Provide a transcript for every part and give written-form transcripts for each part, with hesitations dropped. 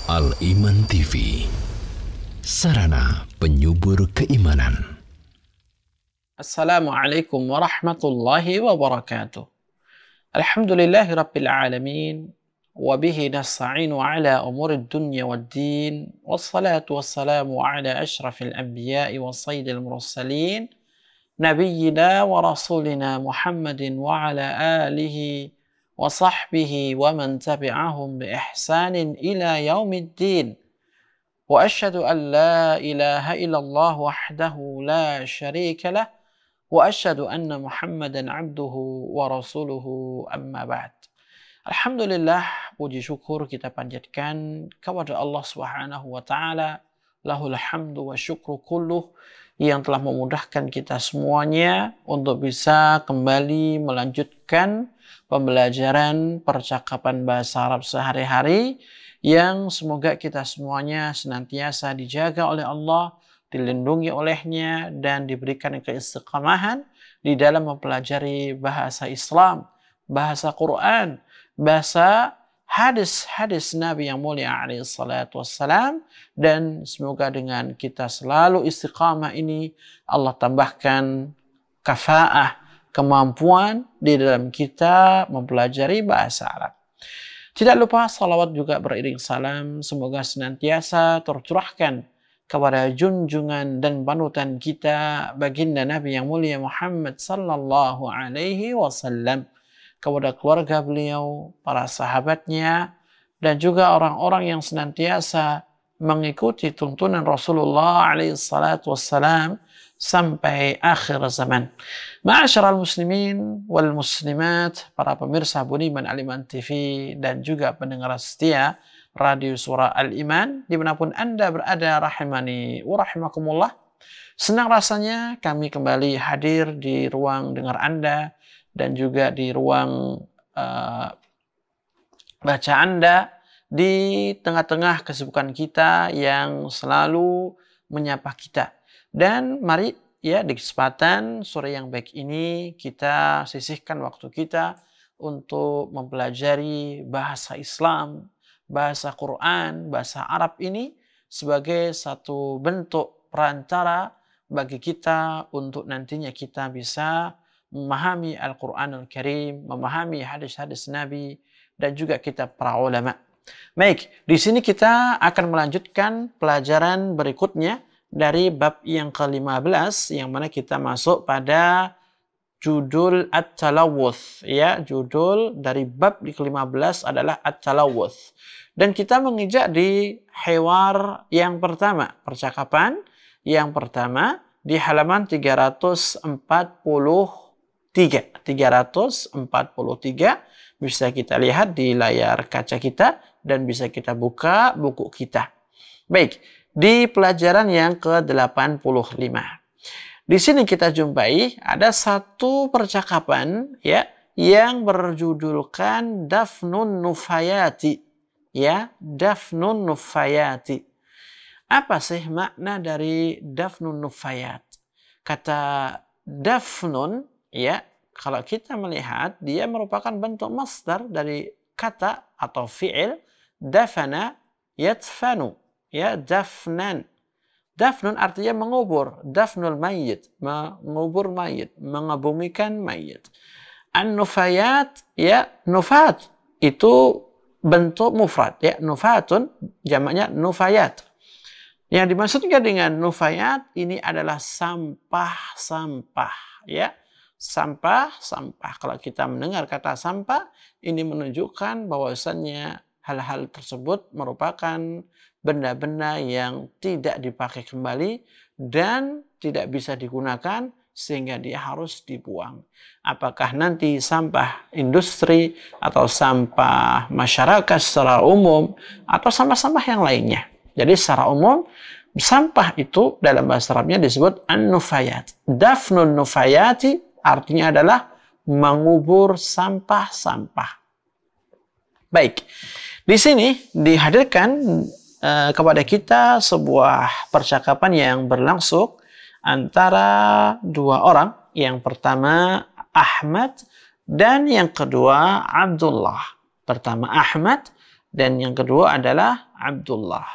Al-Iman TV, sarana penyubur keimanan. Assalamualaikum warahmatullahi wabarakatuh. Alhamdulillahi rabbil alamin, wabihi nasta'inu ala umuri dunya waddin, wassalatu wassalamu ala ashrafil anbiya'i wa sayyidil mursalin, nabiyyina wa rasulina Muhammadin wa ala alihi wa sahbihi wa man tabi'ahum bi ihsanin ila yaumiddin. Wa asyhadu an la ilaha illallah wahdahu la syarika lah wa asyhadu anna Muhammadan abduhu wa rasuluhu amma ba'd. Alhamdulillah, puji syukur kita panjatkan kepada Allah Subhanahu wa taala. Lahul hamdu wa syukru kulluh, yang telah memudahkan kita semuanya untuk bisa kembali melanjutkan pembelajaran percakapan bahasa Arab sehari-hari, yang semoga kita semuanya senantiasa dijaga oleh Allah, dilindungi olehnya, dan diberikan keistiqamahan di dalam mempelajari bahasa Islam, bahasa Quran, bahasa hadis-hadis Nabi yang mulia alaihi salatu wassalam. Dan semoga dengan kita selalu istiqamah ini, Allah tambahkan kafaah, kemampuan di dalam kita mempelajari bahasa Arab. Tidak lupa salawat juga beriring salam semoga senantiasa tercurahkan kepada junjungan dan panutan kita, baginda Nabi yang mulia Muhammad sallallahu alaihi wasallam, kepada keluarga beliau, para sahabatnya, dan juga orang-orang yang senantiasa mengikuti tuntunan Rasulullah alaihi salatu wassalam sampai akhir zaman. Ma'asyiral muslimin wal muslimat, para pemirsa budiman Al-Iman TV dan juga pendengar setia Radio Suara Al-Iman dimanapun Anda berada, rahimani wa rahimakumullah. Senang rasanya kami kembali hadir di ruang dengar Anda dan juga di ruang baca Anda, di tengah-tengah kesibukan kita yang selalu menyapa kita. Dan mari ya, di kesempatan sore yang baik ini kita sisihkan waktu kita untuk mempelajari bahasa Islam, bahasa Quran, bahasa Arab ini sebagai satu bentuk perantara bagi kita untuk nantinya kita bisa memahami Al-Quranul Karim, memahami hadis-hadis Nabi, dan juga kitab para ulama. Baik, di sini kita akan melanjutkan pelajaran berikutnya dari bab yang ke-15, yang mana kita masuk pada judul At-Talawuth. Ya, judul dari bab ke-15 adalah At-Talawuth. Dan kita menginjak di hewar yang pertama, percakapan yang pertama di halaman 343. Bisa kita lihat di layar kaca kita dan bisa kita buka buku kita. Baik, di pelajaran yang ke-85. Di sini kita jumpai ada satu percakapan ya yang berjudulkan Dafnun Nufayati. Ya, Dafnun Nufayati. Apa sih makna dari Dafnun Nufayat? Kata Dafnun ya, kalau kita melihat dia merupakan bentuk masdar dari kata atau fi'il dafana yadfanu, ya, dafnan. Dafnun artinya mengubur, dafnul mayyit, mengubur mayit, mengebumikan mayit. An-nufayat, ya, nufat itu bentuk mufrad, ya, nufatun jamaknya nufayat. Yang dimaksudkan dengan nufayat ini adalah sampah-sampah, ya. Sampah-sampah. Kalau kita mendengar kata sampah, ini menunjukkan bahwasannya hal-hal tersebut merupakan benda-benda yang tidak dipakai kembali dan tidak bisa digunakan sehingga dia harus dibuang. Apakah nanti sampah industri atau sampah masyarakat secara umum atau sampah-sampah yang lainnya. Jadi secara umum sampah itu dalam bahasa Arabnya disebut an-nufayat. Dafnun nufayati artinya adalah mengubur sampah-sampah. Baik, di sini dihadirkan kepada kita sebuah percakapan yang berlangsung antara dua orang. Yang pertama Ahmad dan yang kedua Abdullah. Pertama Ahmad dan yang kedua adalah Abdullah.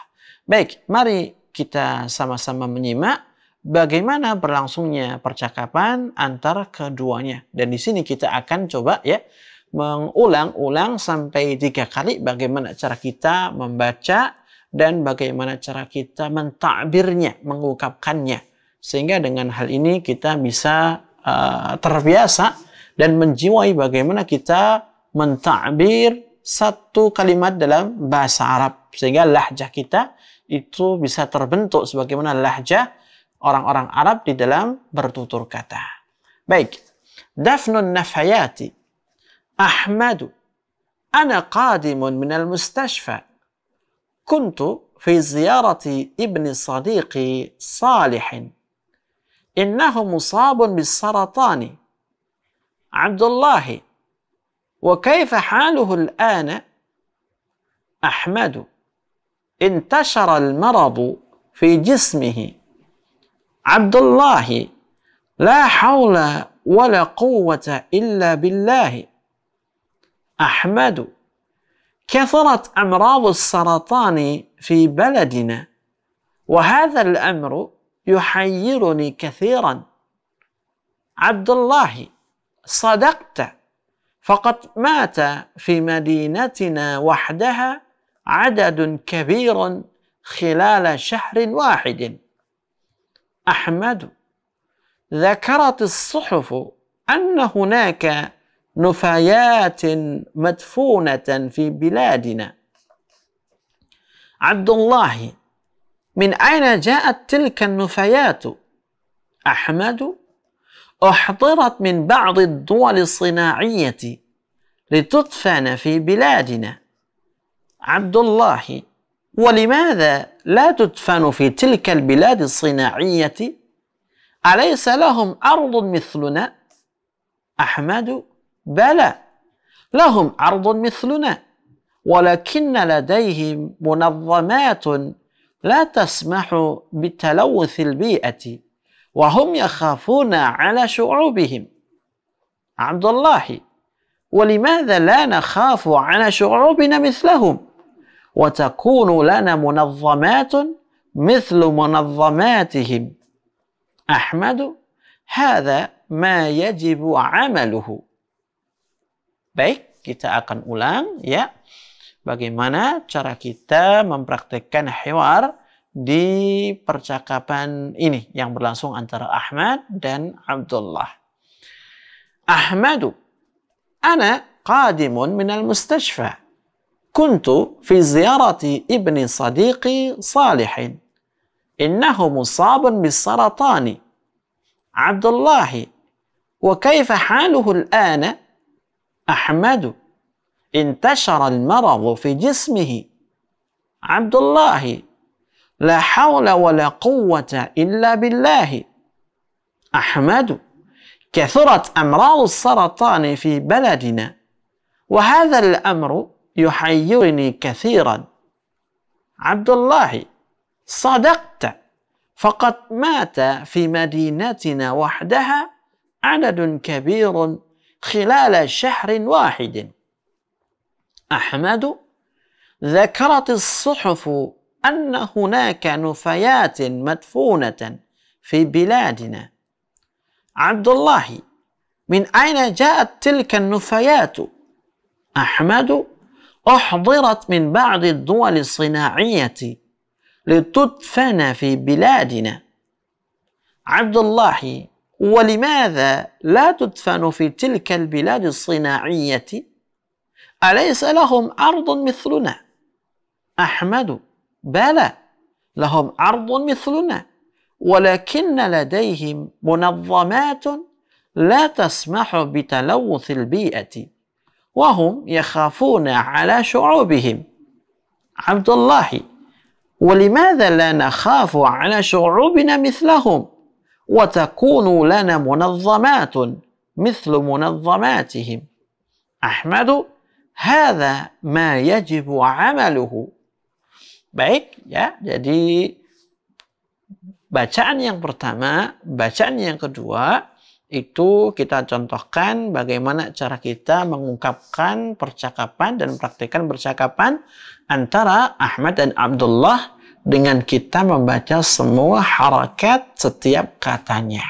Baik, mari kita sama-sama menyimak bagaimana berlangsungnya percakapan antara keduanya. Dan di sini kita akan coba ya mengulang-ulang sampai 3 kali bagaimana cara kita membaca dan bagaimana cara kita mentakbirnya, mengungkapkannya. Sehingga dengan hal ini kita bisa terbiasa dan menjiwai bagaimana kita mentakbir satu kalimat dalam bahasa Arab. Sehingga lahjah kita itu bisa terbentuk sebagaimana lahjah orang-orang Arab di dalam bertutur kata. Baik. Dafnun nafayati. أحمد أنا قادم من المستشفى كنت في زيارة ابن صديقي صالح إنه مصاب بالسرطان عبد الله وكيف حاله الآن أحمد انتشر المرض في جسمه عبد الله لا حول ولا قوة إلا بالله أحمد كثرت أمراض السرطان في بلدنا وهذا الأمر يحيرني كثيرا عبد الله صدقت فقد مات في مدينتنا وحدها عدد كبير خلال شهر واحد أحمد ذكرت الصحف أن هناك نفايات مدفونة في بلادنا عبد الله من أين جاءت تلك النفايات أحمد أحضرت من بعض الدول الصناعية لتدفن في بلادنا عبد الله ولماذا لا تدفن في تلك البلاد الصناعية أليس لهم أرض مثلنا أحمد بلى لهم أرض مثلنا ولكن لديهم منظمات لا تسمح بتلوث البيئة وهم يخافون على شعوبهم عبد الله ولماذا لا نخاف على شعوبنا مثلهم وتكون لنا منظمات مثل منظماتهم أحمد هذا ما يجب عمله. Baik, kita akan ulang ya bagaimana cara kita mempraktekkan hiwar di percakapan ini yang berlangsung antara Ahmad dan Abdullah. Ahmadu, ana qadimun minal mustashfa. Kuntu fi ziyarati ibni sadiqi Salihin. Innahu musabun bis-saratani. Abdullahi, wa kaifa haluhu al-ana? أحمد انتشر المرض في جسمه عبد الله لا حول ولا قوة إلا بالله أحمد كثرت أمراض السرطان في بلدنا وهذا الأمر يحيرني كثيرا عبد الله صدقت فقد مات في مدينتنا وحدها عدد كبير خلال شهر واحد أحمد ذكرت الصحف أن هناك نفايات مدفونة في بلادنا عبد الله من أين جاءت تلك النفايات أحمد أحضرت من بعض الدول الصناعية لتدفن في بلادنا عبد الله ولماذا لا تدفن في تلك البلاد الصناعية أليس لهم أرض مثلنا أحمد بلى لهم أرض مثلنا ولكن لديهم منظمات لا تسمح بتلوث البيئة وهم يخافون على شعوبهم عبد الله ولماذا لا نخاف على شعوبنا مثلهم وتكون لنا منظمات مثل منظماتهم أحمد هذا ما يجب عمله. Baik ya, jadi bacaan yang pertama, bacaan yang kedua itu kita contohkan bagaimana cara kita mengungkapkan percakapan dan praktekkan percakapan antara Ahmad dan Abdullah dengan kita membaca semua harakat setiap katanya.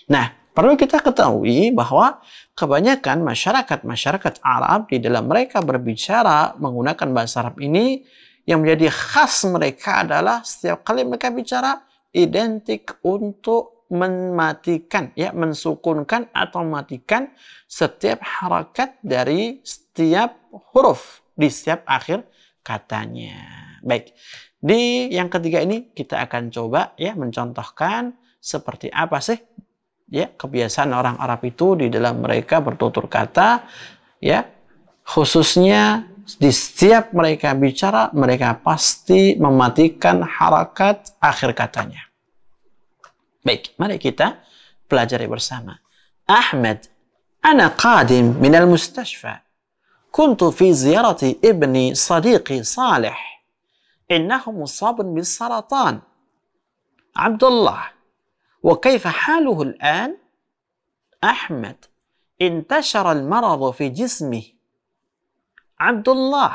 Nah, perlu kita ketahui bahwa kebanyakan masyarakat Arab di dalam mereka berbicara menggunakan bahasa Arab ini, yang menjadi khas mereka adalah setiap kali mereka bicara identik untuk mematikan, ya, mensukunkan atau mematikan setiap harakat dari setiap huruf di setiap akhir katanya. Baik, di yang ketiga ini kita akan coba, ya, mencontohkan seperti apa sih, ya, kebiasaan orang Arab itu di dalam mereka bertutur kata, ya, khususnya di setiap mereka bicara, mereka pasti mematikan harakat akhir katanya. Baik, mari kita pelajari bersama. Ahmad, ana qadim min al-mustashfa. Kuntu fi ziyarati ibni sadiqi Salih. Innahu musabun bis-saratan. Abdullah, wa kayfa haluhu al-an? Ahmad, intashara al-maradu fi jismihi. عبد الله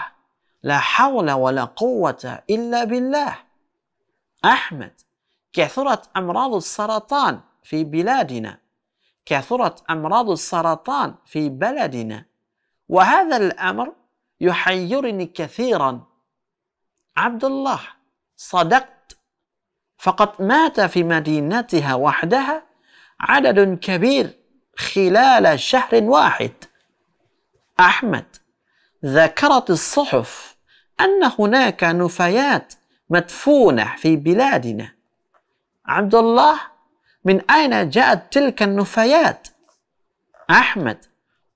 لا حول ولا قوة إلا بالله. أحمد كثرت أمراض السرطان في بلادنا. كثرت أمراض السرطان في بلدنا وهذا الأمر يحيرني كثيرا. عبد الله صدقت، فقد مات في مدينتها وحدها عدد كبير خلال شهر واحد. أحمد ذكرت الصحف أن هناك نفايات مدفونة في بلادنا. عبد الله، من أين جاءت تلك النفايات؟ أحمد،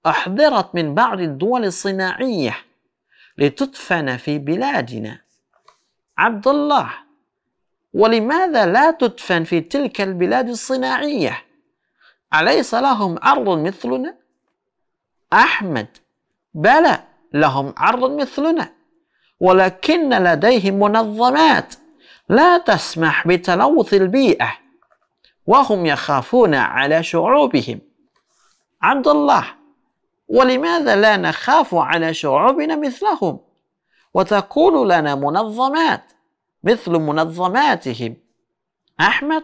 أحضرت من بعض الدول الصناعية لتدفن في بلادنا. عبد الله، ولماذا لا تدفن في تلك البلاد الصناعية؟ أليس لهم أرض مثلنا؟ أحمد، بلى لهم أرض مثلنا، ولكن لديهم منظمات لا تسمح بتلوث البيئة وهم يخافون على شعوبهم. عبد الله، ولماذا لا نخاف على شعوبنا مثلهم وتكون لنا منظمات مثل منظماتهم؟ أحمد،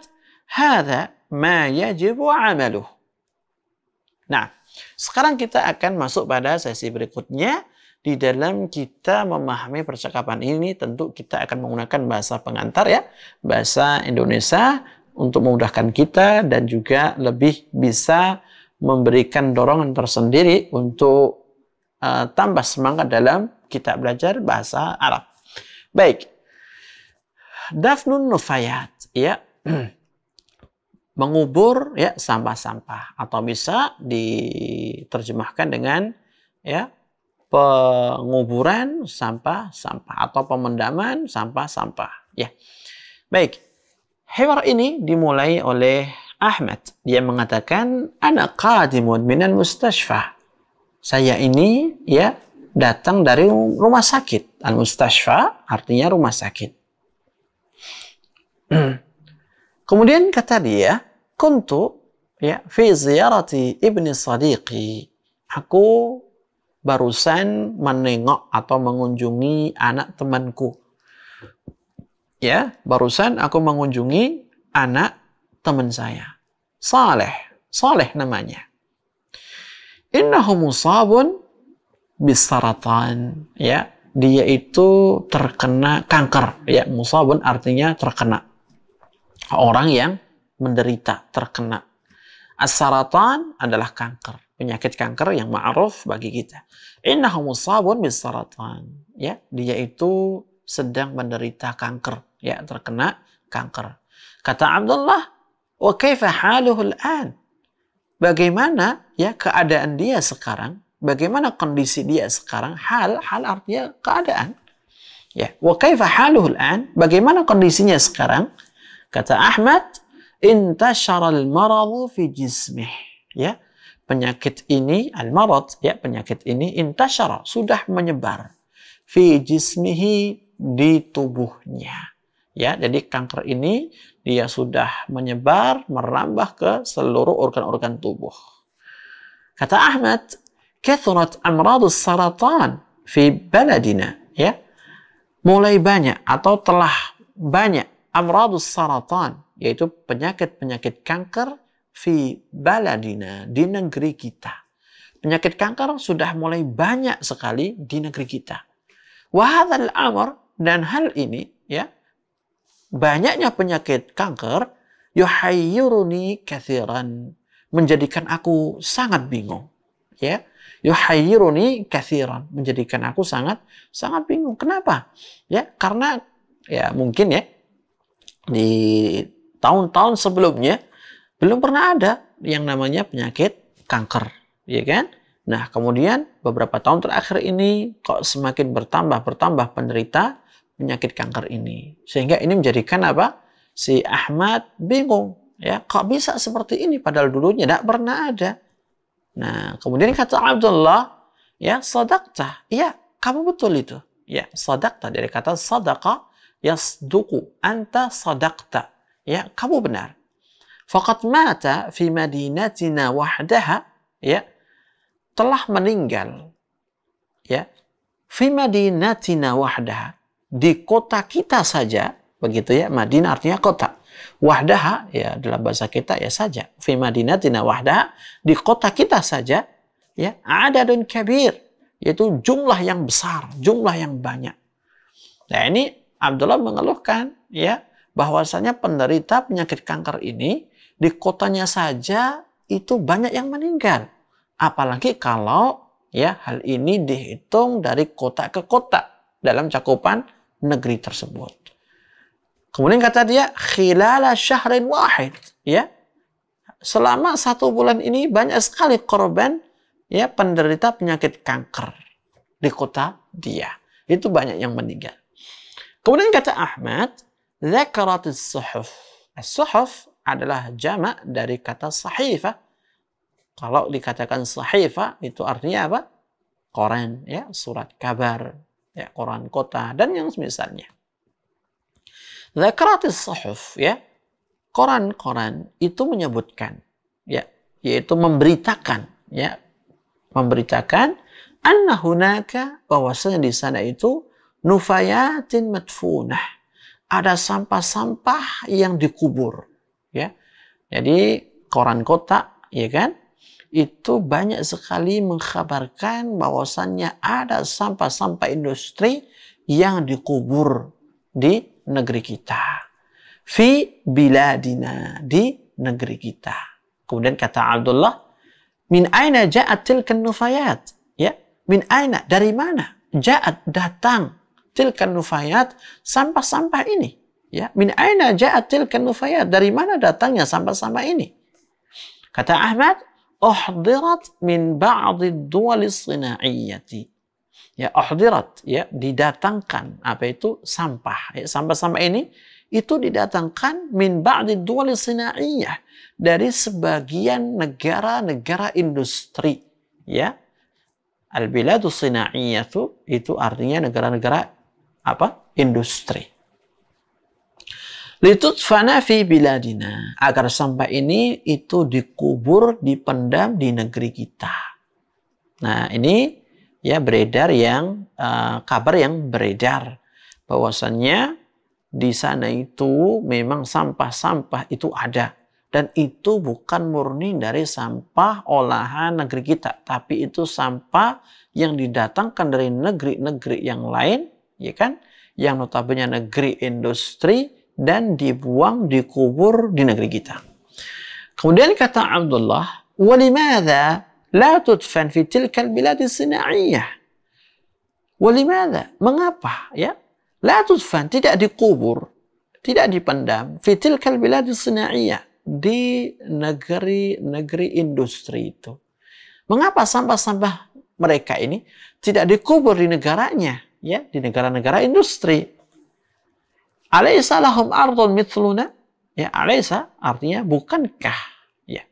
هذا ما يجب عمله. Nah, sekarang kita akan masuk pada sesi berikutnya. Di dalam kita memahami percakapan ini, tentu kita akan menggunakan bahasa pengantar, ya, bahasa Indonesia, untuk memudahkan kita dan juga lebih bisa memberikan dorongan tersendiri untuk tambah semangat dalam kita belajar bahasa Arab. Baik, dafnun nufayat, ya, mengubur, ya, sampah-sampah, atau bisa diterjemahkan dengan, ya, penguburan sampah-sampah atau pemendaman sampah-sampah, ya. Baik, hiwar ini dimulai oleh Ahmad. Dia mengatakan, ana qadimun minal mustashfa. Saya ini, ya, datang dari rumah sakit. Al-mustashfa artinya rumah sakit. Kemudian kata dia, kuntu, ya, fi ziyarati ibni sadiqi. Aku barusan menengok atau mengunjungi anak temanku. Ya, barusan aku mengunjungi anak teman saya. Saleh namanya. Innahu musabun bisaratan. Ya, dia itu terkena kanker. Ya, musabun artinya terkena. Orang yang menderita, terkena. As-saratan adalah kanker. Penyakit kanker yang ma'ruf bagi kita. Innahu musabun bisaratan. Ya, dia itu sedang menderita kanker, ya, terkena kanker. Kata Abdullah, wa kaifa haluhu al-an? Bagaimana, ya, keadaan dia sekarang? Bagaimana kondisi dia sekarang? Hal artinya keadaan. Ya, wa kaifa haluhu al-an? Bagaimana kondisinya sekarang? Kata Ahmad, intashara al-maradu fi jismih. Ya, penyakit ini, al-marad, ya, penyakit ini intashara, sudah menyebar. Fi jismihi, di tubuhnya. Ya, jadi kanker ini dia sudah menyebar, merambah ke seluruh organ-organ tubuh. Kata Ahmad, "Kathurat amradus saratan fi baladina." Ya, mulai banyak atau telah banyak amradus saratan, yaitu penyakit-penyakit kanker fi baladina, di negeri kita. Penyakit kanker sudah mulai banyak sekali di negeri kita. Wa hadzal amr, dan hal ini, ya, banyaknya penyakit kanker, yuhayyiruni katsiran, menjadikan aku sangat bingung. Ya, yuhayyiruni katsiran, menjadikan aku sangat bingung. Kenapa? Ya, karena ya mungkin ya di tahun-tahun sebelumnya belum pernah ada yang namanya penyakit kanker, ya kan? Nah, kemudian beberapa tahun terakhir ini kok semakin bertambah penderita penyakit kanker ini. Sehingga ini menjadikan apa? Si Ahmad bingung. Ya, kok bisa seperti ini padahal dulunya tidak pernah ada. Nah, kemudian kata Abdullah, ya, sadaqta. Ya, kamu betul itu. Ya, sadaqta dari kata sadaqa yasduqu. Anta sadaqta. Ya, kamu benar. Faqad mata fi madinatina wahdaha, ya, telah meninggal, ya, fi madinatina wahdaha, di kota kita saja, begitu ya. Madinah artinya kota. Wahdaha, ya, dalam bahasa kita ya saja. Fi madinatina wahdaha, di kota kita saja, ya, adadun kabir, yaitu jumlah yang besar, jumlah yang banyak. Nah, ini Abdullah mengeluhkan, ya, bahwasanya penderita penyakit kanker ini di kotanya saja itu banyak yang meninggal. Apalagi kalau, ya, hal ini dihitung dari kota ke kota dalam cakupan negeri tersebut. Kemudian kata dia, khilala syahrin wahid, ya, selama 1 bulan ini banyak sekali korban, ya, penderita penyakit kanker di kota dia. Itu banyak yang meninggal. Kemudian kata Ahmad, dzakaratis suhuf. As-suhuf adalah jamak dari kata sahifah. Kalau dikatakan sahifah itu artinya apa? Koran, ya, surat kabar, ya, koran kota dan yang semisalnya. Dzakaratis suhuf, ya, koran-koran itu menyebutkan, ya, yaitu memberitakan, ya, memberitakan anna hunaka, bahwasanya di sana itu nufayatin madfunah, ada sampah-sampah yang dikubur, ya. Jadi koran kota, ya kan, itu banyak sekali mengkhabarkan bahwasannya ada sampah-sampah industri yang dikubur di negeri kita. Fi biladina, di negeri kita. Kemudian kata Abdullah, min aina ja'at tilkan nufayat? Ya, min aina, dari mana? Ja'at, datang, tilkan nufayat, sampah-sampah ini. Ya, min aina ja'at tilkan nufayat? Dari mana datangnya sampah-sampah ini? Kata Ahmad, uhdirat min ba'di duwal sina'iyyati. Ya, uhdirat, ya, didatangkan. Apa itu? Sampah. Ya, sampah-sampah ini itu didatangkan min ba'di duwal sina'iyyah, dari sebagian negara-negara industri, ya. Al-biladu sina'iyyah itu artinya negara-negara apa? Industri. Litudfana fi biladina, agar sampah ini itu dikubur, dipendam di negeri kita. Nah, ini ya beredar yang kabar yang beredar bahwasannya di sana itu memang sampah-sampah itu ada, dan itu bukan murni dari sampah olahan negeri kita, tapi itu sampah yang didatangkan dari negeri-negeri yang lain, ya kan, yang notabene negeri industri, dan dibuang, dikubur di negeri kita. Kemudian kata Abdullah, walimadha la tudfan fi tilkal biladi sina'iyyah? Walimadha, mengapa, ya, la tudfan, tidak dikubur, tidak dipendam, fi tilkal biladi sina'iyyah, di negeri-negeri industri itu. Mengapa sampah-sampah mereka ini tidak dikubur di negaranya, ya, di negara-negara industri? Alaysa lahum ardun mithluna? Ya, alaysa artinya bukankah, ya.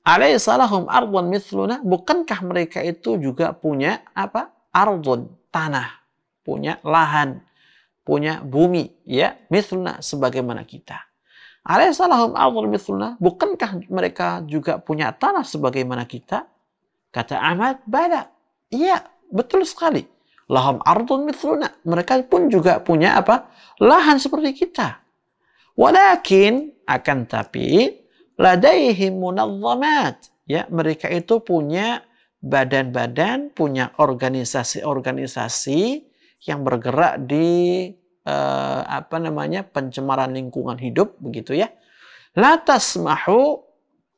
Alaysa lahum ardun mithluna? Bukankah mereka itu juga punya apa? Ardun, tanah, punya lahan, punya bumi, ya, mithluna, sebagaimana kita. Alaysa lahum ardhun mithluna? Bukankah mereka juga punya tanah sebagaimana kita? Kata Ahmad, bala. Iya, betul sekali. Lahum ardhun mithluna. Mereka pun juga punya apa? Lahan seperti kita. Walakin, akan tapi, ladaihim munazzamat. Ya, mereka itu punya badan-badan, punya organisasi-organisasi yang bergerak di pencemaran lingkungan hidup, begitu ya. La tasmahu,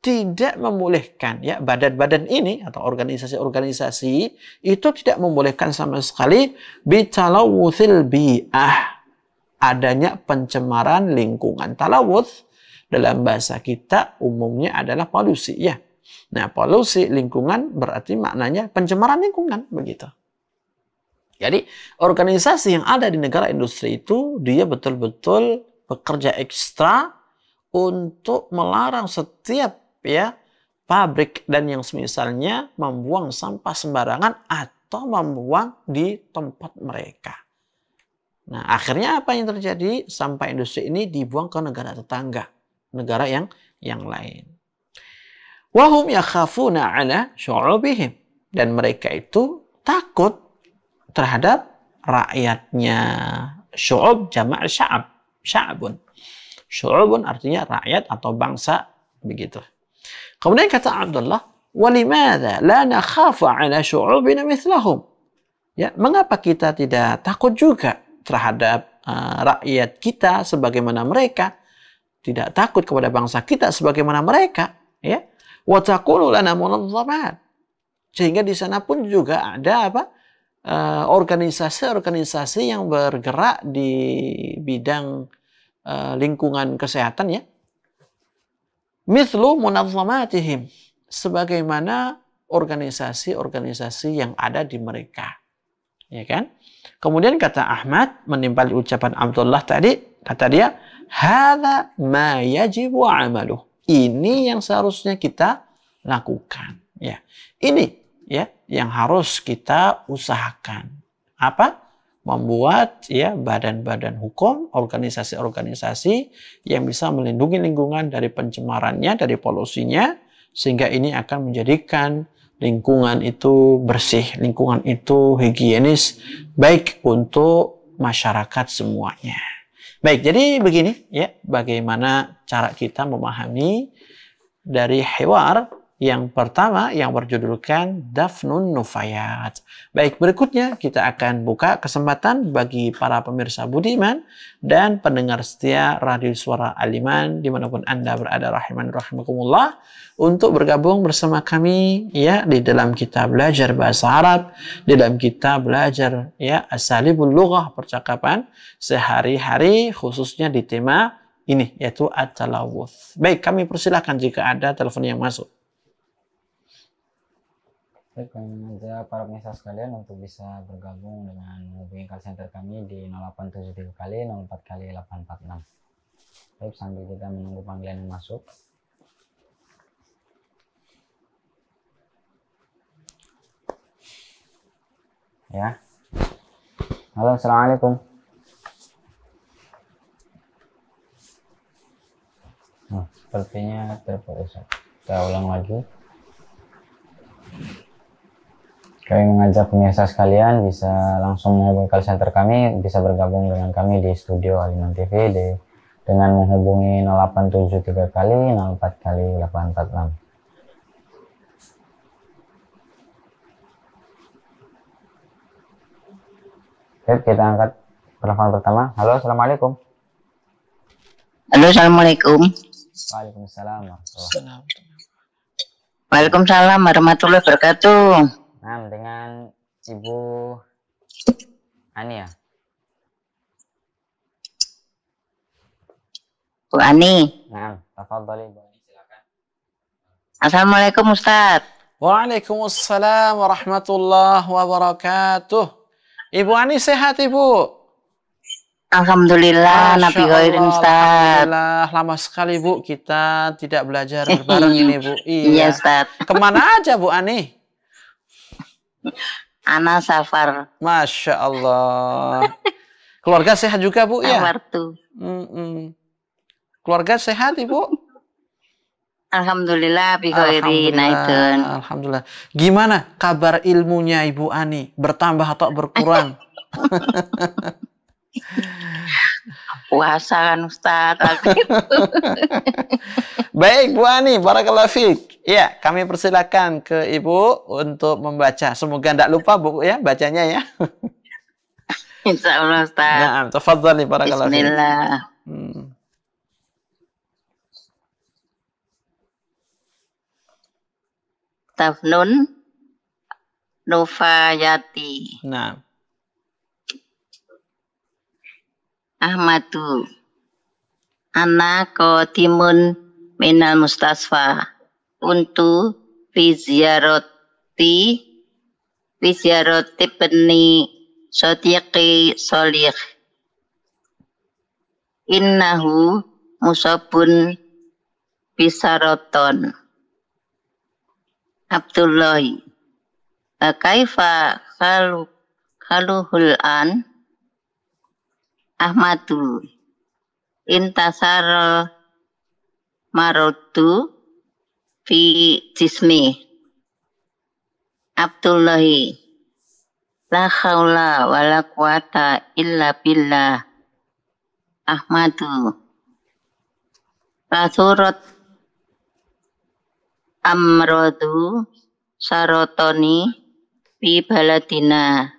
tidak membolehkan, ya, badan-badan ini atau organisasi-organisasi itu tidak membolehkan sama sekali bitalawuthil bi'ah, adanya pencemaran lingkungan. Talawuth dalam bahasa kita umumnya adalah polusi, ya. Nah, polusi lingkungan berarti maknanya pencemaran lingkungan, begitu. Jadi, organisasi yang ada di negara industri itu, dia betul-betul bekerja ekstra untuk melarang setiap, ya, pabrik dan yang semisalnya membuang sampah sembarangan atau membuang di tempat mereka. Nah, akhirnya apa yang terjadi? Sampah industri ini dibuang ke negara tetangga, negara yang lain. Wahum yakhafuna ala syu'ubihim, dan mereka itu takut terhadap rakyatnya. Syu'ub jamak sya'ab, sya'bun. Syu'ubun artinya rakyat atau bangsa, begitu. Kemudian kata Abdullah, "Walimadza la nakhafu ala syu'ubina mithlahum?" Ya, mengapa kita tidak takut juga terhadap rakyat kita sebagaimana mereka? Tidak takut kepada bangsa kita sebagaimana mereka, ya. Wa taqulu lana munazzamat. Sehingga di sana pun juga ada apa? Organisasi-organisasi yang bergerak di bidang lingkungan kesehatan, ya. Mithlu munazzamatihim, sebagaimana organisasi-organisasi yang ada di mereka. Ya kan? Kemudian kata Ahmad, menimpali ucapan Abdullah tadi, kata dia, hadza ma yajibu amaluh. Ini yang seharusnya kita lakukan, ya. Ini, ya, yang harus kita usahakan. Apa? Membuat, ya, badan-badan hukum, organisasi-organisasi yang bisa melindungi lingkungan dari pencemarannya, dari polusinya, sehingga ini akan menjadikan lingkungan itu bersih, lingkungan itu higienis, baik untuk masyarakat semuanya. Baik, jadi begini, ya, bagaimana cara kita memahami dari hiwar yang pertama yang berjudulkan Dafnun Nufayat. Baik, berikutnya kita akan buka kesempatan bagi para pemirsa budiman dan pendengar setia Radio Suara Al-Iman dimanapun Anda berada, rahiman rahimakumullah, untuk bergabung bersama kami, ya, di dalam kita belajar bahasa Arab, di dalam kita belajar, ya, asalibul lughah, percakapan sehari-hari, khususnya di tema ini, yaitu at-talawuth. Baik, kami persilahkan jika ada telepon yang masuk. Baik, kami mengajak para pemirsa sekalian untuk bisa bergabung dengan menghubungi call center kami di 0873 kali 04 kali 846. Baik, sambil kita menunggu panggilan yang masuk. Ya. Halo, assalamualaikum. Sepertinya terputus. Kita ulang lagi. Kami mengajak pemirsa sekalian bisa langsung menghubungi call center kami, bisa bergabung dengan kami di studio Al-Iman TV dengan menghubungi 0873 kali 04 kali 846. Oke, kita angkat telepon pertama. Halo, assalamualaikum. Halo, assalamualaikum. Waalaikumsalam warahmatullahi. Waalaikumsalam warahmatullahi wabarakatuh. Nah, dengan Ibu Ani ya? Bu Ani. Nah, tafadhali Bu Ani, silakan. Assalamualaikum Ustaz. Waalaikumsalam warahmatullahi wabarakatuh. Ibu Ani sehat, Ibu? Alhamdulillah, Nabi khairin Ustaz. Alhamdulillah, lama sekali Bu kita tidak belajar bareng ini, Bu. Iya Ustaz. Kemana aja Bu Ani? Ana safar. Masya Allah. Keluarga sehat juga, Bu, ya? Sawartu. Keluarga sehat, Ibu? Alhamdulillah bi khairin aidun. Alhamdulillah. Gimana kabar ilmunya Ibu Ani? Bertambah atau berkurang? Puasa kan Ustaz. Baik, Bu Ani, barakallahu fiik. Ya, kami persilakan ke Ibu untuk membaca. Semoga tidak lupa, Bu, ya, bacanya ya. Insyaallah Ustaz. Naam, tafadhali, barakallahu fiik. Bismillah. Tafnun Nufayati. Naam. Ahmadu Ana qadimun minal mustasfa untuk fi ziyarati bani sadiqi solih innahu musabun bisaraton. Abdullahi kaifa khaluhul an Ahmadu intasar marodu fi jismi. Abdullahi la haula wala quwata illa billah. Ahmadu rasurat amrodu sarotoni fi baladina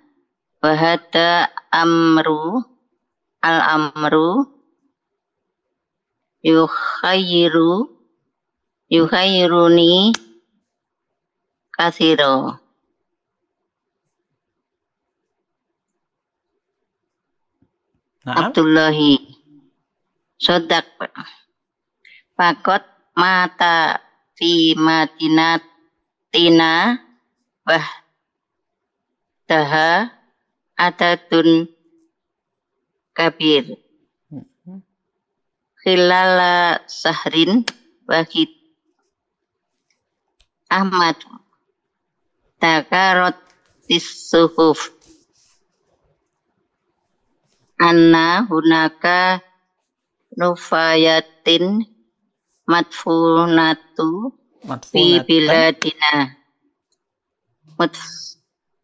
wahada amru al-amru yukhayiruni kasiro. Abdullahi sodak pakot mata fi madinatina wah daha adadun kabir khilala sahrin wahid. Ahmad takarot suhuf anna hunaka nufayatin madfunatu fi biladina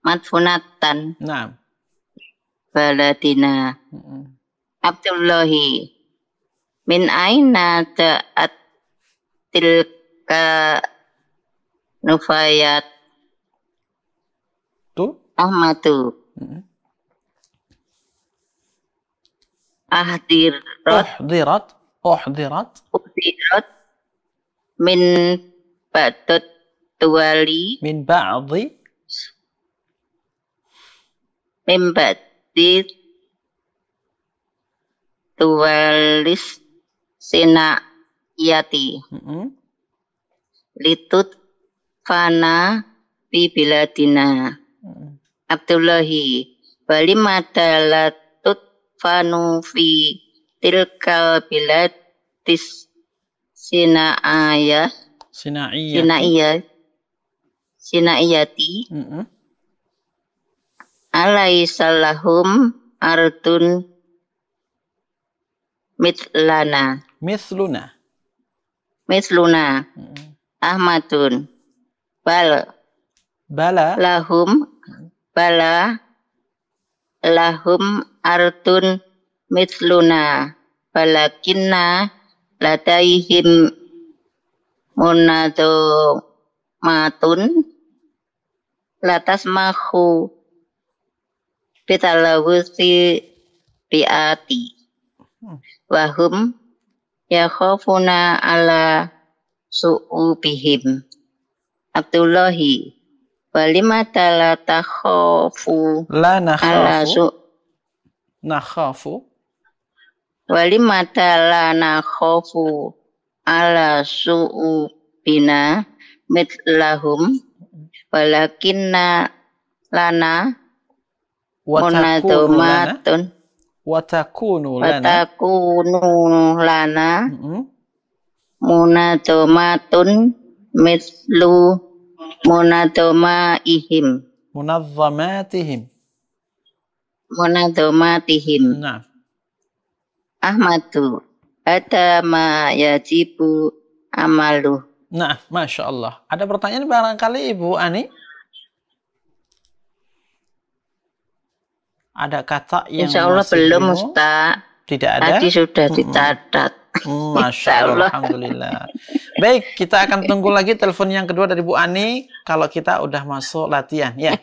madfunatan. Naam. Baladina. Abdullahi min aina ta'at tilka nufayat Tu? Ahmadu Uhdirat min ba'dut tuwali min ba'dhi min ba'di tuwalis sinayati litut fana fi biladina. Abdullahi walimadalatut fanu fi tilkal biladis sinaiyati alaisalahum ardun misluna Ahmadun bala lahum ardun misluna walakinna ladaihim munadomatun latasmahu bitalawusi biati wahum yakhafuna ala su'ubihim. Abdullahi walimata la takhafu la ala nakhafu walimata la nakhafu ala su'ubina mitlahum walakinna lana munadomatun watakunu lana munadomatun mislu munadzamatihim munadzamatihim. Nah, Ahmadu ada ma yajibu amalu. nah, Masya Allah. Ada pertanyaan barangkali Ibu Ani? Ada kata yang Insya Allah masih belum bingung? Ustaz. Tidak ada? Tadi sudah dicatat. Masya Allah, Alhamdulillah. Baik, kita akan tunggu lagi telepon yang kedua dari Bu Ani kalau kita udah masuk latihan, ya.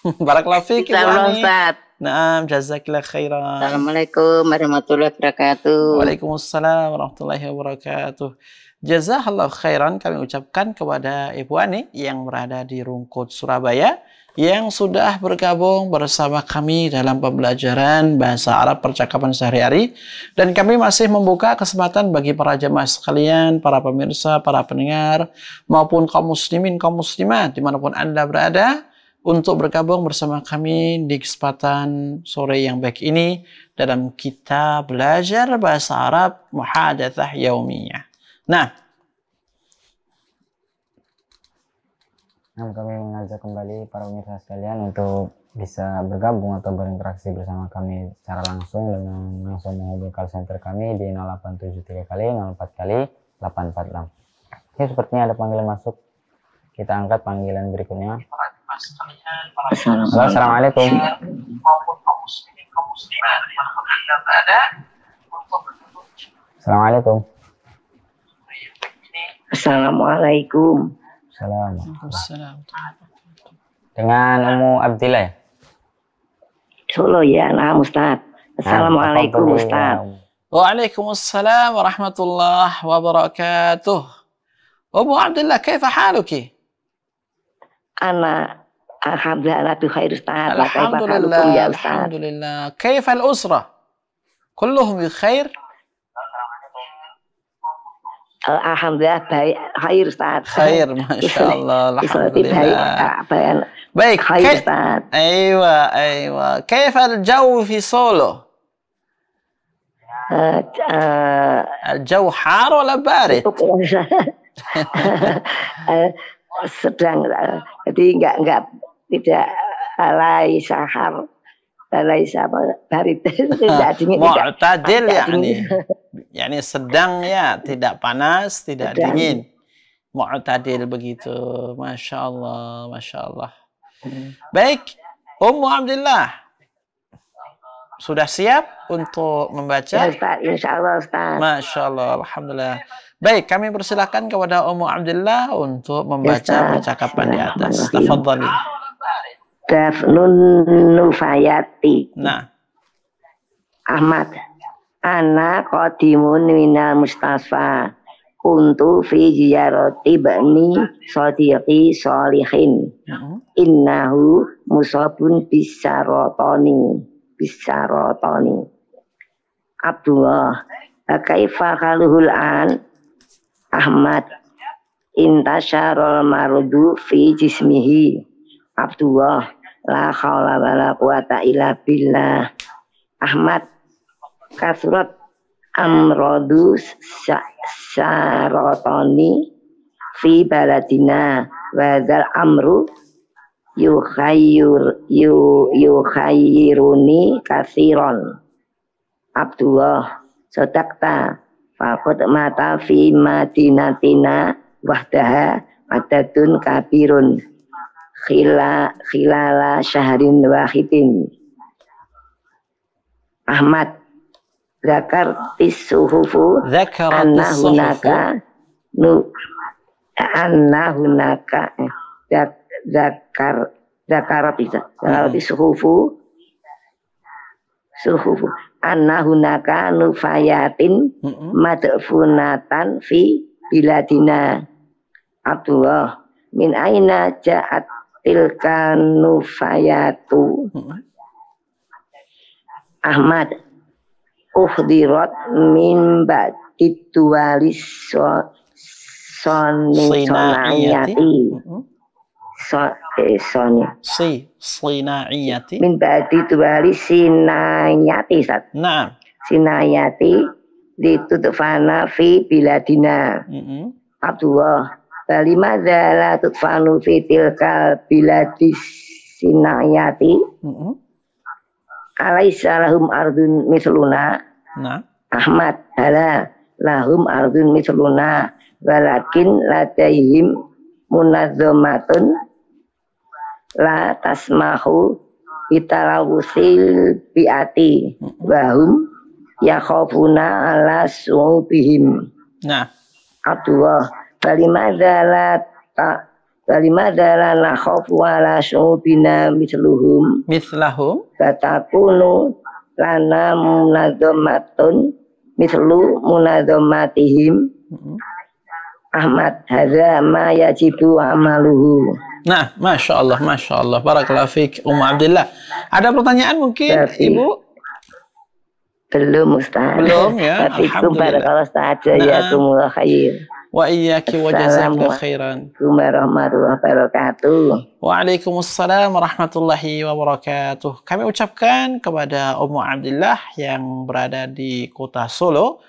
Barakallahu fiik, Ibu Insya Allah Ani. Ustaz. Naam, jazakillah khairan. Assalamualaikum warahmatullahi wabarakatuh. Waalaikumsalam warahmatullahi wabarakatuh. Jazakallahu khairan kami ucapkan kepada Ibu Ani yang berada di Rungkut, Surabaya, yang sudah bergabung bersama kami dalam pembelajaran bahasa Arab percakapan sehari-hari. Dan kami masih membuka kesempatan bagi para jemaah sekalian, para pemirsa, para pendengar, maupun kaum muslimin, kaum muslimat, dimanapun Anda berada, untuk bergabung bersama kami di kesempatan sore yang baik ini dalam kita belajar bahasa Arab Muhadatsah Yaumiyah. Nah, kami mengajak kembali para pemirsa sekalian untuk bisa bergabung atau berinteraksi bersama kami secara langsung dengan langsung menghubungi call center kami di 0873 kali 04 kali 846. Ini sepertinya ada panggilan masuk. Kita angkat panggilan berikutnya. Halo, assalamualaikum. Assalamualaikum. Assalamualaikum. Assalamualaikum. Dengan Ummu Abdillah ya? Solo ya, nah Ustaz. Assalamualaikum Ustaz. Waalaikumsalam warahmatullahi wabarakatuh. Ummu Abdillah, كيف حالك؟ Ana alhamdulillah bi khair Ustaz. الحمد لله الحمد لله. كيف الأسرة؟ كلهم بخير؟ Alhamdulillah baik, khair Ustaz. خير ما شاء الله الحمد لله. baik, khair Ustaz. أيوة. كيف الجو في سولو؟ الجو حار ولا بارد؟ Sedang, jadi enggak tidak alai sahar, alai barit, tidak dingin. Mu'tadil yani sedang ya, tidak panas, tidak dingin. Mu'tadil begitu. Masya Allah, Masya Allah. Baik, Ummu Abdillah, sudah siap untuk membaca? Ya, Ustaz, insya Allah Ustaz. Masya Allah, Alhamdulillah. Baik, kami persilahkan kepada Ummu Abdillah untuk membaca percakapan di atas. Tafadhali. Dafnun Nufayati. Nah. Ahmad. Ana qadimun minal Mustafa. Kuntu fi ziyarati bani sadiqi sholihin. Innahu musabun bisarotoni. Abdullah. Kaifa kaluhul an. Ahmad. Intasyarul marudu fi jismihi. Abdullah. La khawla wa la quwata illa billah. Ahmad. Kasrat amrodu sarotoni fi baladina. Wadzal amru yukhayyiruni kasiron. Abdullah. Sodakta. Fakut mata fi madinatina wahdaha adadun kabirun khilala syahrin wahidin. Ahmad. Zakartis suhufu anna hunaka zakaratis suhufu anna hunaka nufayatin madfunatan fi biladina. Abdullah. Min aina ja'at tilka nufayatu. Ahmad. Uhdirat min ba'did duwalis soniyati. Sina'iyati. Min ba'did duwalis sinayati. Nah. Sinayati ditutfana fi biladina. Abdullah. Balimadza la tutfanu fi tilkal biladis sinayati. alaisa lahum ardun misluna. Nah. Ahmad, hala lahum ardun misluna walakin ladaihim munazzamatun la tasmahu bitalawusil biati wahum yakhafuna ala su'ubihim. Nah, Abdullah balimadala nakhafu ala su'ubina mislahum batakunu lana munazzamatun mislu munazzamatihim. Ahmad, hadza ma yajibu amaluhu. Nah, Masya Allah, barakallahu fiik, Abdillah. Ada pertanyaan mungkin, Ibu? Belum, Ustaz. Belum ya, Alhamdulillah. Barakallahu Ustaz, jazakumullah khair. Wa iyyaki wa jazakallahu khairan. Assalamualaikum warahmatullahi wabarakatuh. Waalaikumsalam warahmatullahi wabarakatuh. Kami ucapkan kepada Ummu Abdillah yang berada di kota Solo,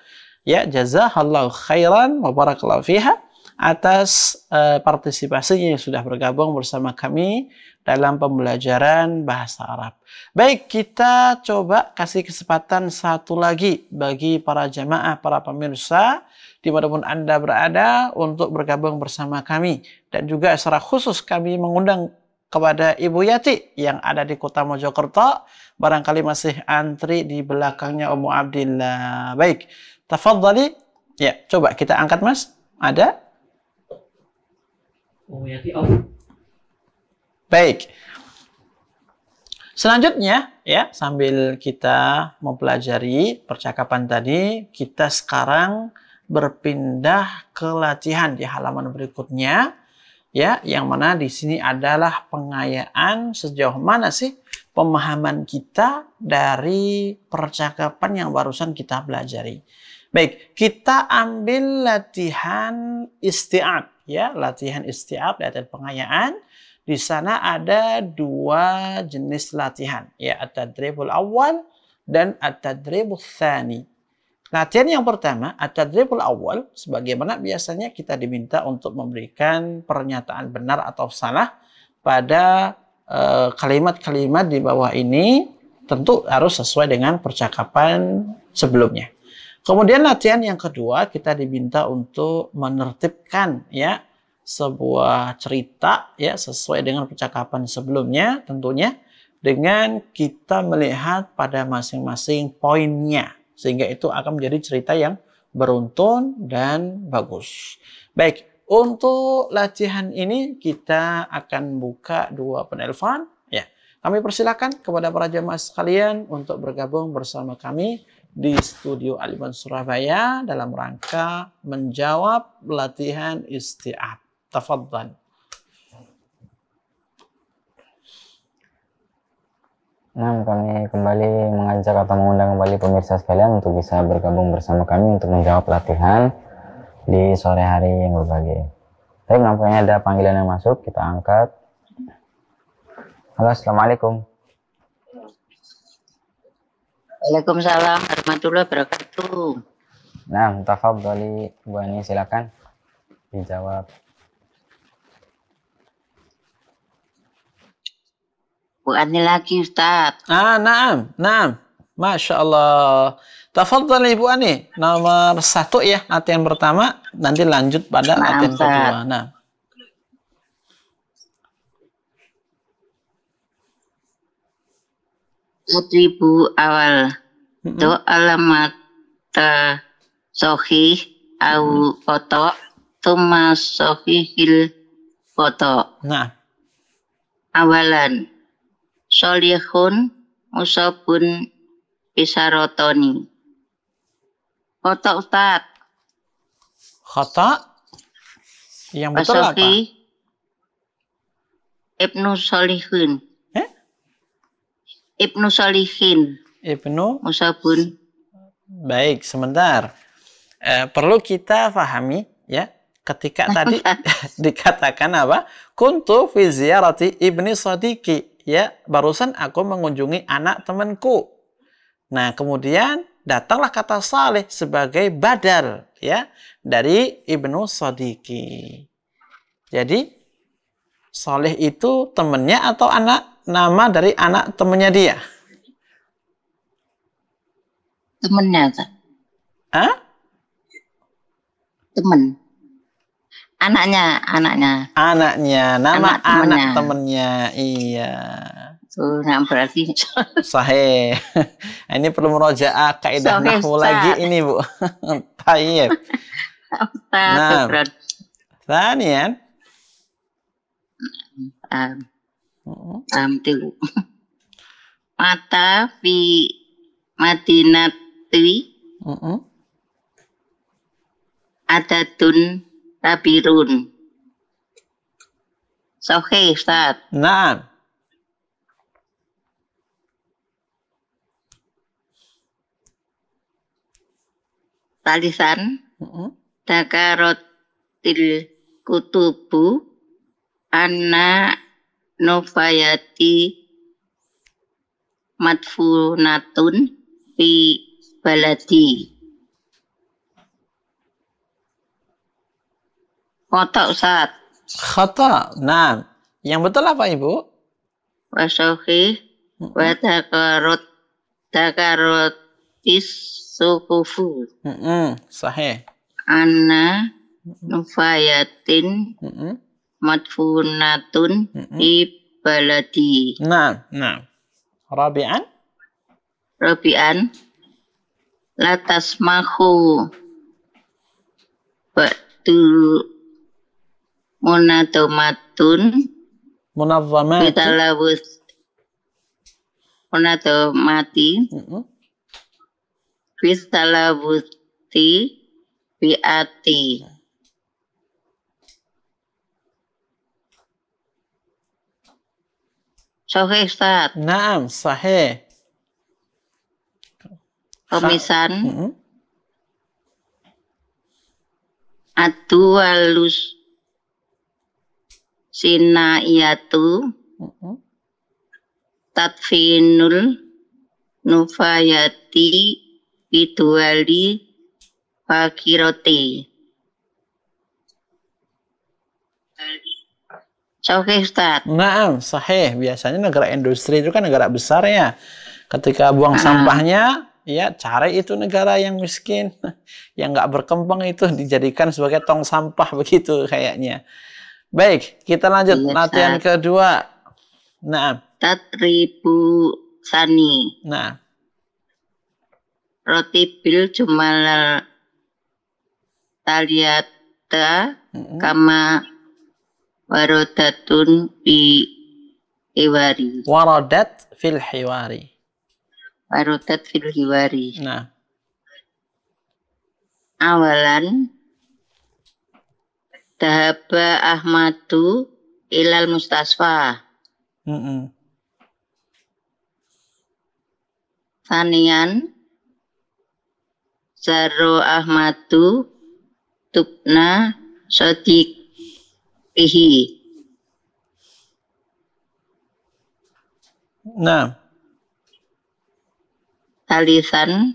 ya, jazakallahu khairan wa barakallahu fiha atas partisipasinya yang sudah bergabung bersama kami dalam pembelajaran bahasa Arab. Baik, kita coba kasih kesempatan satu lagi bagi para jamaah, para pemirsa dimanapun Anda berada untuk bergabung bersama kami. Dan juga secara khusus kami mengundang kepada Ibu Yati yang ada di kota Mojokerto, barangkali masih antri di belakangnya Ummu Abdillah. Baik, tafadhali. Ya, coba kita angkat, Mas. Ada? Baik. Selanjutnya, ya, sambil kita mempelajari percakapan tadi, kita sekarang berpindah ke latihan di halaman berikutnya, ya, yang mana di sini adalah pengayaan sejauh mana sih pemahaman kita dari percakapan yang barusan kita pelajari. Baik, kita ambil latihan isti'ab, ya, latihan isti'ab, latihan pengayaan. Di sana ada dua jenis latihan, ya, at-tadribul awal dan at-tadribul tsani. Latihan yang pertama, at-tadribul awal, sebagaimana biasanya kita diminta untuk memberikan pernyataan benar atau salah pada kalimat-kalimat di bawah ini, tentu harus sesuai dengan percakapan sebelumnya. Kemudian latihan yang kedua, kita diminta untuk menertibkan, ya, sebuah cerita, ya, sesuai dengan percakapan sebelumnya, tentunya dengan kita melihat pada masing-masing poinnya, sehingga itu akan menjadi cerita yang beruntun dan bagus. Baik, untuk latihan ini kita akan buka dua penelpon, ya. Kami persilakan kepada para jemaah sekalian untuk bergabung bersama kami di studio Al-Iman Surabaya dalam rangka menjawab latihan isti'ab. Tafadhal. Nah, kami kembali mengajak atau mengundang kembali pemirsa sekalian untuk bisa bergabung bersama kami untuk menjawab latihan di sore hari yang berbahagia. Tapi nampaknya ada panggilan yang masuk, kita angkat. Halo, assalamualaikum. Waalaikumsalam warahmatullahi wabarakatuh. Nah, tafadhali Bu Ani, silakan dijawab. Bu Ani lagi, Ustaz. Naam. Masya Allah. Tafadhali Ibu Ani, nomor 1 ya, latihan pertama, nanti lanjut pada latihan kedua. Nah. Tadribu awal. Do alamat sohih au koto tuma sohihil koto. Nah. Awalan. Solihun musabun bisarotoni. Koto, Ustaz. Khata. Yang betul apa? Ibnu Solihun. Ibnu Solihin. Ibnu Musabun. Baik, sebentar. Perlu kita pahami, ya, ketika tadi dikatakan apa? Kuntu fi ziyarati ibni sadiqi, ya, barusan aku mengunjungi anak temanku. Nah, kemudian datanglah kata salih sebagai badal, ya, dari ibnu sadiqi. Jadi salih itu temannya atau anak, nama dari anak temannya dia? Temennya, Ustaz. Ah? Temen. Anaknya. Nama anak temennya. temennya. Iya. So, nah berarti Sahih. Ini perlu murojaah kaidah Sahih, nahwu Ustaz. lagi ini, Bu. Tayyib. Nah. Thaniyan. Tilu. Mata fi Madinati adatun tabirun. Sahih, Ustaz. Naam. Talisan Dakarotil kutubu anna nufayati madfunatun fi baladi. Kotak, Ustaz. Khata. Naam. Yang betul apa, Ibu? Wasauhi wa dakarotis sukufu Sahih. anna nufayatin madfunatun fi baladi. Naam. Rabi'an. La tasmahu ba'du munadzamatun Munazzamat. bitalawus munadzamati bitalawuti biati. Sahih, Ustaz. Naam, sahih. Komisan adu alus sinaiyatu tadfinul nufayati biduali fakiroti. Sahih, Ustaz. Naam, sahih. Biasanya negara industri itu kan negara besar ya. Ketika buang sampahnya, ya cari itu negara yang miskin, yang nggak berkembang itu dijadikan sebagai tong sampah begitu kayaknya. Baik, kita lanjut latihan kedua. Naam. Tatribu sani. Nah. Roti bil jumal taliyata kama warodatun bi hiwari. Waradat fil hiwari. Warodat fil hiwari. Nah. Awalan Dahaba Ahmadu ilal mustasfa. Sanian Zaro Ahmadu Tubna Sodiqihi. Nah. Talisan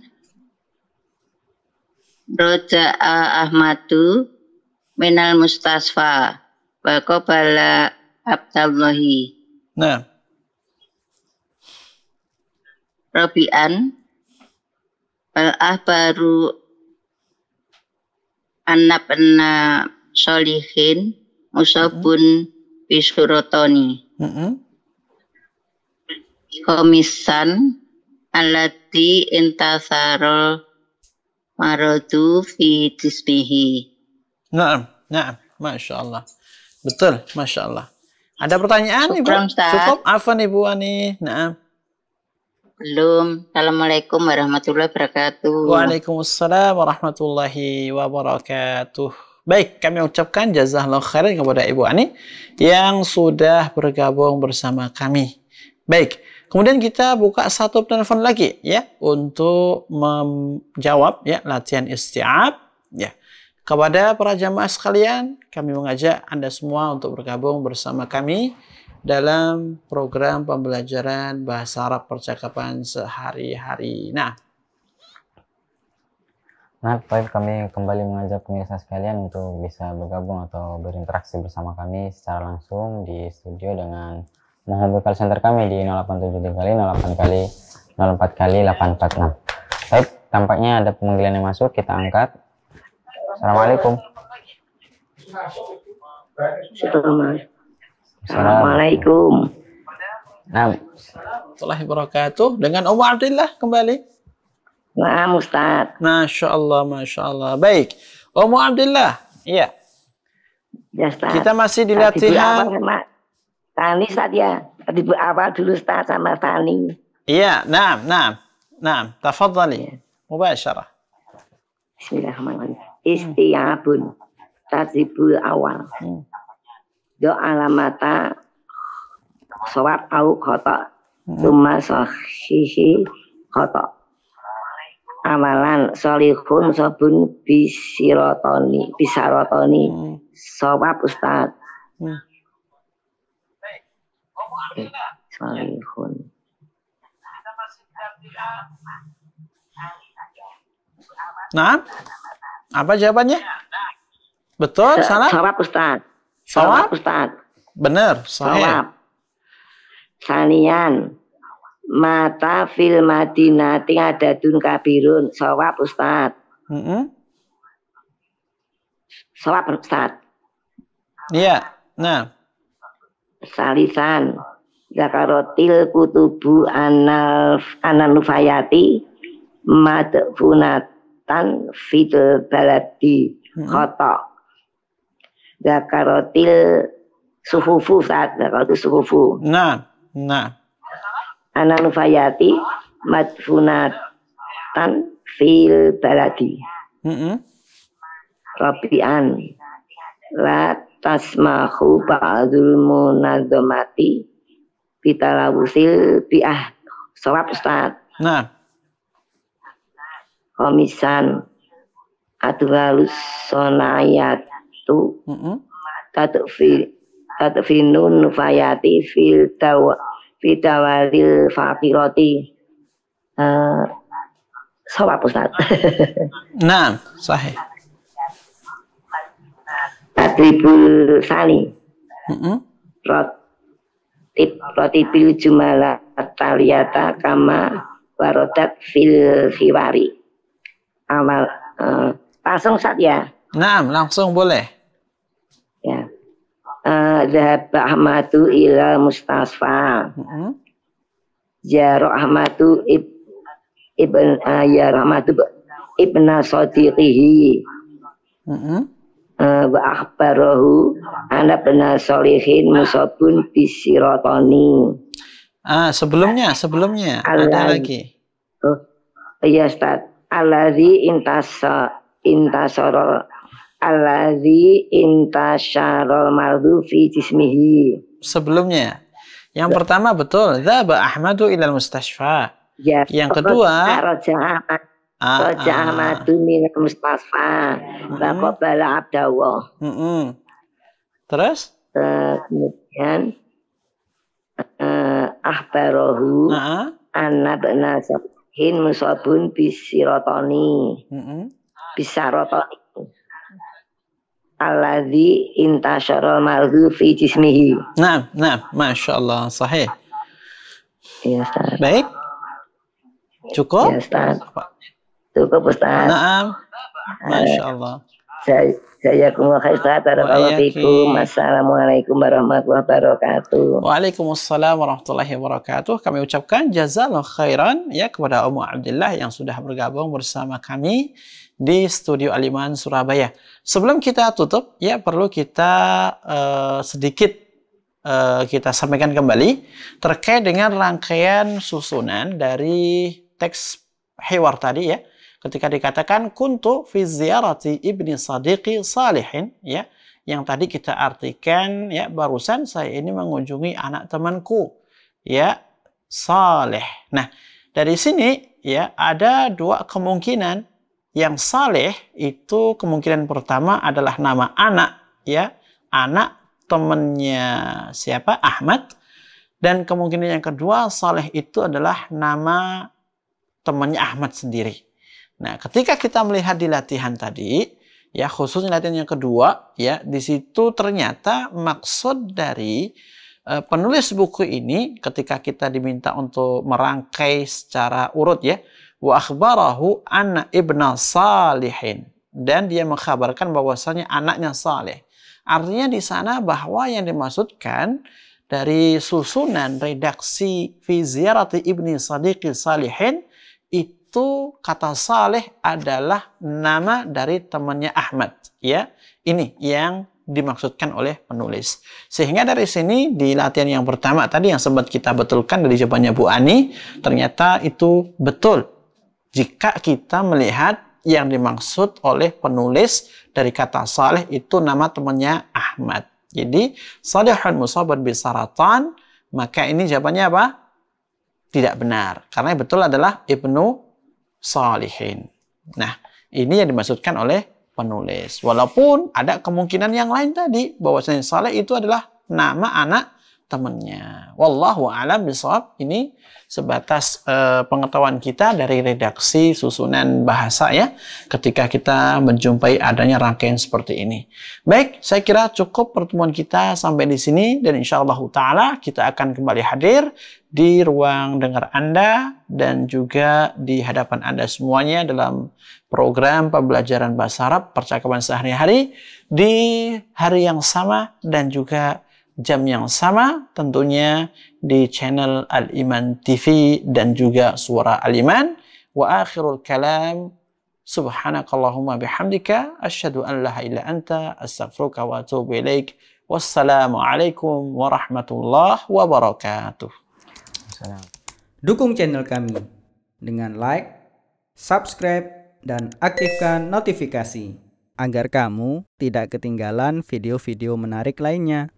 Roja'a Ahmadu minal mustasfa wa qabala Abdallahi. Nah. Rabi'an al-ahbaru annabna sholihin musabun bisurotoni. Komisan alati intasarol marodu fi jismihi. Naam. Masya Allah. Betul, Masya Allah. Ada pertanyaan, Ibu? Ustaz. Cukup? Afan, Ibu Ani. Naam. Belum. Assalamualaikum warahmatullahi wabarakatuh. Waalaikumsalam warahmatullahi wabarakatuh. Baik, kami ucapkan jazakallahu khairan kepada Ibu Ani yang sudah bergabung bersama kami. Baik, kemudian kita buka satu telepon lagi ya untuk menjawab ya latihan isti'ab ya. Kepada para jamaah sekalian, kami mengajak Anda semua untuk bergabung bersama kami dalam program pembelajaran bahasa Arab percakapan sehari-hari. Nah, baik, kami kembali mengajak pemirsa sekalian untuk bisa bergabung atau berinteraksi bersama kami secara langsung di studio dengan menghubungi call center kami di 0873 08 kali 04 kali 846. Baik, tampaknya ada pemanggilan yang masuk, kita angkat. Assalamualaikum. Assalamualaikum. Nah, Warahmatullahi wabarakatuh. Dengan Ummu Abdillah kembali. Nah, Ustaz. Masya Allah, Masya Allah. Baik. Ummu Abdillah. Iya. Ya, Ustaz. Kita masih di latihan. Tani saja. Tadi awal dulu Ustaz sama Tani. Iya, naam. Tafadhali. Mubashara. Bismillahirrahmanirrahim. Istiyabun. Tazibul awal. Do alamata sawab au khata. Summa sahihi khata. Amalan solihun sabun bisarotoni sawab Ustaz. Solihun. Nah, apa jawabannya? Betul, salah? Sawab Ustaz. Sawab? Ustaz. Benar, sahih. Sawab. Sanian. Mata fil madinati adadun kabirun. Sawab Ustaz. Sawab Ustaz. Iya, nah. Salisan. Zakarotil kutubu ananufayati madfunatan fil baladi khata. Zakarotil suhufu saat zakarotil suhufu. Nah. Ananufayati madfunatan fil baladi. Rabi'an la tasmahu ba'dul munadzamati bitalawusil bi'ah. Sawab Ustaz. Nah. Komisan adwalus sonayatu tatfinun fayati fil dawalil fakiroti. Sawab Ustaz. Nah, sahih. Adribul sani. Rotibil jumala taliyata kama warodat fil khiwari. Amal langsung Ustaz ya. Nah, langsung boleh. Ya. Zahaba Ahmadu ila mustasfa. Ya Rahmatu ibn Sadiqihi. Wa akhbarahu ana bena solihin musabun bisirotoni. Sebelumnya ada lagi. Oh iya Ustaz. Allazi intasyarul mardu fi jismihi. Sebelumnya. Yang pertama betul, dzaba Ahmadu ilal mustashfa. Ya, yang kedua, Raja Ahmadu min Mustafa Baqabala Abdallah. Terus? Kemudian Ahbarohu Anna bena Hin musabun bisirotoni. Bisarotoni Alladhi intasyarul mardu fi jismihi. Nah, Masya Allah, sahih. Ya, Ustaz. Baik. Cukup? Ya, Ustaz. Cukup Ustaz. Naam. Masya Allah. Jazakumullah khair Ustaz. Assalamualaikum warahmatullahi wabarakatuh. Waalaikumsalam warahmatullahi wabarakatuh. Kami ucapkan jazakallahu khairan ya kepada Ummu Abdillah yang sudah bergabung bersama kami di Studio Al-Iman Surabaya. Sebelum kita tutup ya perlu kita sedikit kita sampaikan kembali terkait dengan rangkaian susunan dari teks hiwar tadi ya. Ketika dikatakan kuntu fi ziyarati ibni sadiqi salihin ya, yang tadi kita artikan ya barusan saya ini mengunjungi anak temanku ya saleh. Nah, dari sini ya ada dua kemungkinan. Yang saleh itu kemungkinan pertama adalah nama anak ya, anak temannya siapa? Ahmad. Dan kemungkinan yang kedua saleh itu adalah nama temannya Ahmad sendiri. Nah, ketika kita melihat di latihan tadi, ya khususnya latihan yang kedua, ya di situ ternyata maksud dari penulis buku ini ketika kita diminta untuk merangkai secara urut ya, Wa akhbarahu anna ibna salihin. Dan dia mengkhabarkan bahwasanya anaknya saleh. Artinya di sana bahwa yang dimaksudkan dari susunan redaksi fi ziyarati ibni sadiqi salihin itu kata saleh adalah nama dari temannya Ahmad. Ya, ini yang dimaksudkan oleh penulis. Sehingga dari sini di latihan yang pertama tadi yang sempat kita betulkan dari jawabannya Bu Ani, ternyata itu betul. Jika kita melihat yang dimaksud oleh penulis dari kata saleh itu nama temannya Ahmad. Jadi salihun musaban bisaratan, maka ini jawabannya apa? Tidak benar. Karena yang betul adalah ibnu salihin. Nah, ini yang dimaksudkan oleh penulis. Walaupun ada kemungkinan yang lain tadi, bahwasanya saleh itu adalah nama anak temannya. Wallahu a'lam bishawab. Ini sebatas pengetahuan kita dari redaksi susunan bahasa ya, ketika kita menjumpai adanya rangkaian seperti ini. Baik, saya kira cukup pertemuan kita sampai di sini, dan insyaallah taala kita akan kembali hadir di ruang dengar Anda dan juga di hadapan Anda semuanya dalam program pembelajaran bahasa Arab percakapan sehari-hari di hari yang sama dan juga jam yang sama, tentunya di channel Al-Iman TV dan juga Suara Al-Iman. Wa akhirul kalam, subhanakallahumma bihamdika, asyhadu an la ilaha illa anta, astaghfiruka wa atubu ilaik. Wassalamualaikum warahmatullahi wabarakatuh. Dukung channel kami dengan like, subscribe, dan aktifkan notifikasi agar kamu tidak ketinggalan video-video menarik lainnya.